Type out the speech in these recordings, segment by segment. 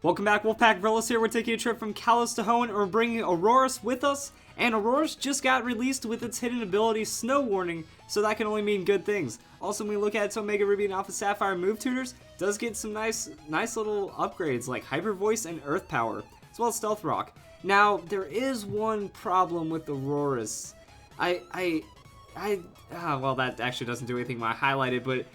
Welcome back, Wolfpack Velos here. We're taking a trip from Kalos to Hoenn, and we're bringing Aurorus with us. And Aurorus just got released with its hidden ability, Snow Warning, so that can only mean good things. Also, when we look at its Omega Ruby and Alpha Sapphire move tutors, it does get some nice little upgrades like Hyper Voice and Earth Power, as well as Stealth Rock. Now, there is one problem with Aurorus. Well, that actually doesn't do anything when I highlight it, but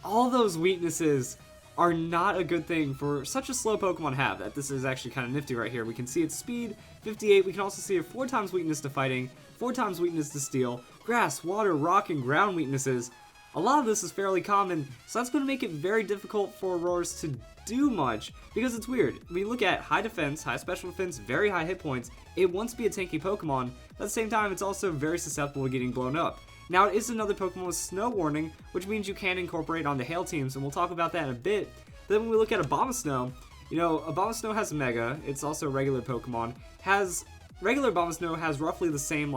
all those weaknesses are not a good thing for such a slow Pokemon to have. That this is actually kind of nifty right here. We can see its speed, 58. We can also see a 4 times weakness to fighting, 4 times weakness to steel, grass, water, rock, and ground weaknesses. A lot of this is fairly common, so that's going to make it very difficult for Aurorus to do much, because it's weird. When you look at high defense, high special defense, very high hit points, it wants to be a tanky Pokemon, but at the same time it's also very susceptible to getting blown up. Now, it is another Pokemon with Snow Warning, which means you can incorporate onto Hail teams, and we'll talk about that in a bit. Then when we look at Abomasnow, you know, Abomasnow has a Mega, it's also a regular Pokemon, regular Abomasnow has roughly the same,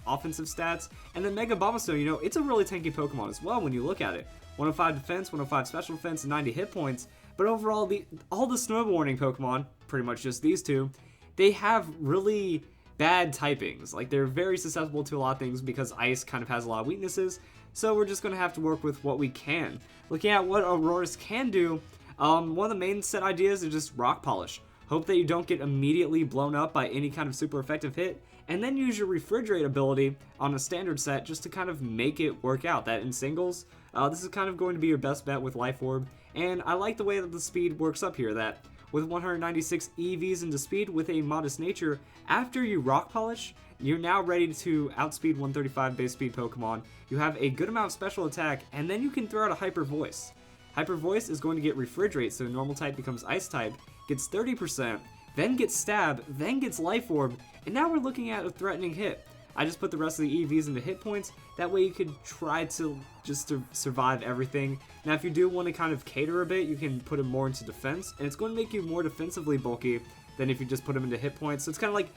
offensive stats, and then Mega Abomasnow, you know, it's a really tanky Pokemon as well when you look at it. 105 defense, 105 special defense, and 90 hit points, but overall, all the Snow Warning Pokemon, pretty much just these two, they have really bad typings. Like, they're very susceptible to a lot of things because Ice kind of has a lot of weaknesses, so we're just going to have to work with what we can. Looking at what Aurorus can do, one of the main set ideas is just Rock Polish. Hope that you don't get immediately blown up by any kind of super effective hit, and then use your Refrigerate ability on a standard set just to kind of make it work out. That in singles, this is kind of going to be your best bet with Life Orb, and I like the way that the speed works up here, that with 196 EVs into speed with a modest nature, after you Rock Polish, you're now ready to outspeed 135 base speed Pokemon. You have a good amount of special attack, and then you can throw out a Hyper Voice. Hyper Voice is going to get Refrigerate, so normal type becomes Ice type, gets 30%, then gets Stab, then gets Life Orb, and now we're looking at a threatening hit. I just put the rest of the EVs into hit points, that way you could try to just to survive everything. Now if you do want to kind of cater a bit, you can put them more into defense, and it's going to make you more defensively bulky than if you just put them into hit points. So it's kind of like,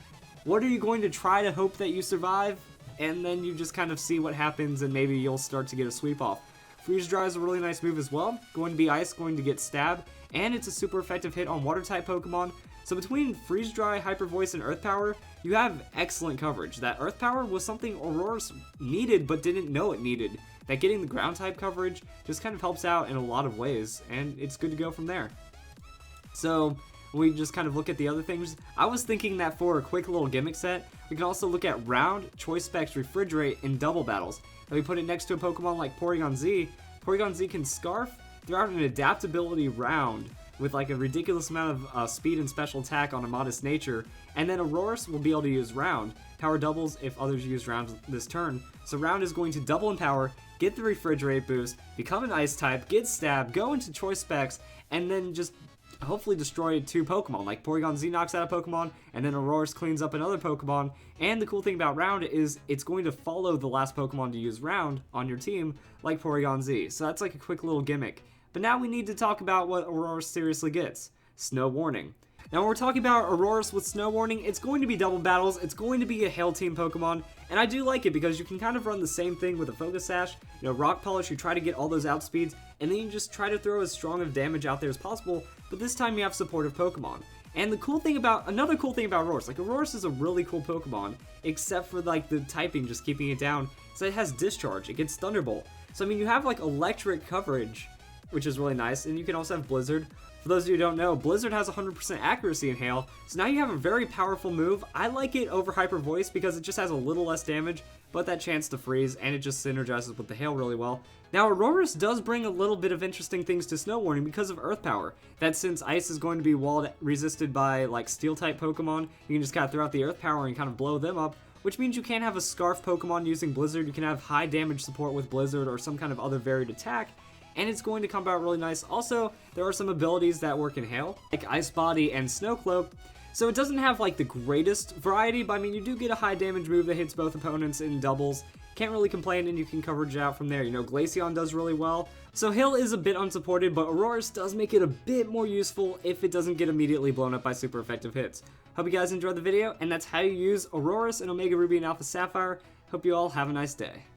what are you going to try to hope that you survive? And then you just kind of see what happens, and maybe you'll start to get a sweep off. Freeze Dry is a really nice move as well. Going to be Ice, going to get Stab, and it's a super effective hit on Water type Pokemon. So between Freeze Dry, Hyper Voice, and Earth Power, you have excellent coverage. That Earth Power was something Aurorus needed but didn't know it needed. That getting the ground type coverage just kind of helps out in a lot of ways, and it's good to go from there. So we just kind of look at the other things. I was thinking that for a quick little gimmick set, we can also look at Round, Choice Specs, Refrigerate, and Double Battles. If we put it next to a Pokemon like Porygon Z, Porygon Z can Scarf, throw out an Adaptability Round with like a ridiculous amount of speed and special attack on a modest nature, and then Aurorus will be able to use Round. Power doubles if others use Round this turn, so Round is going to double in power, get the Refrigerate boost, become an Ice type, get Stab, go into Choice Specs, and then just hopefully destroy 2 Pokemon. Like Porygon Z knocks out a Pokemon, and then Aurorus cleans up another Pokemon. And the cool thing about Round is it's going to follow the last Pokemon to use Round on your team, like Porygon Z. So that's like a quick little gimmick. But now we need to talk about what Aurorus seriously gets. Snow Warning. Now when we're talking about Aurorus with Snow Warning, it's going to be double battles, it's going to be a Hail Team Pokemon, and I do like it because you can kind of run the same thing with a Focus Sash. You know, Rock Polish, you try to get all those outspeeds, and then you just try to throw as strong of damage out there as possible, but this time you have supportive Pokemon. And another cool thing about Aurorus, like Aurorus is a really cool Pokemon, except for like the typing just keeping it down, so it has Discharge, it gets Thunderbolt. So I mean, you have like electric coverage, which is really nice, and you can also have Blizzard. For those of you who don't know, Blizzard has 100% accuracy in Hail, so now you have a very powerful move. I like it over Hyper Voice because it just has a little less damage, but that chance to freeze, and it just synergizes with the Hail really well. Now, Aurorus does bring a little bit of interesting things to Snow Warning because of Earth Power. That since Ice is going to be wall resisted by like Steel-type Pokemon, you can just kind of throw out the Earth Power and kind of blow them up, which means you can't have a Scarf Pokemon using Blizzard, you can have high damage support with Blizzard or some kind of other varied attack, and it's going to come out really nice. Also, there are some abilities that work in Hail, like Ice Body and Snow Cloak, so it doesn't have like the greatest variety, but I mean, you do get a high damage move that hits both opponents in doubles. Can't really complain, and you can coverage it out from there. You know, Glaceon does really well. So Hail is a bit unsupported, but Aurorus does make it a bit more useful if it doesn't get immediately blown up by super effective hits. Hope you guys enjoyed the video, and that's how you use Aurorus and Omega Ruby and Alpha Sapphire. Hope you all have a nice day.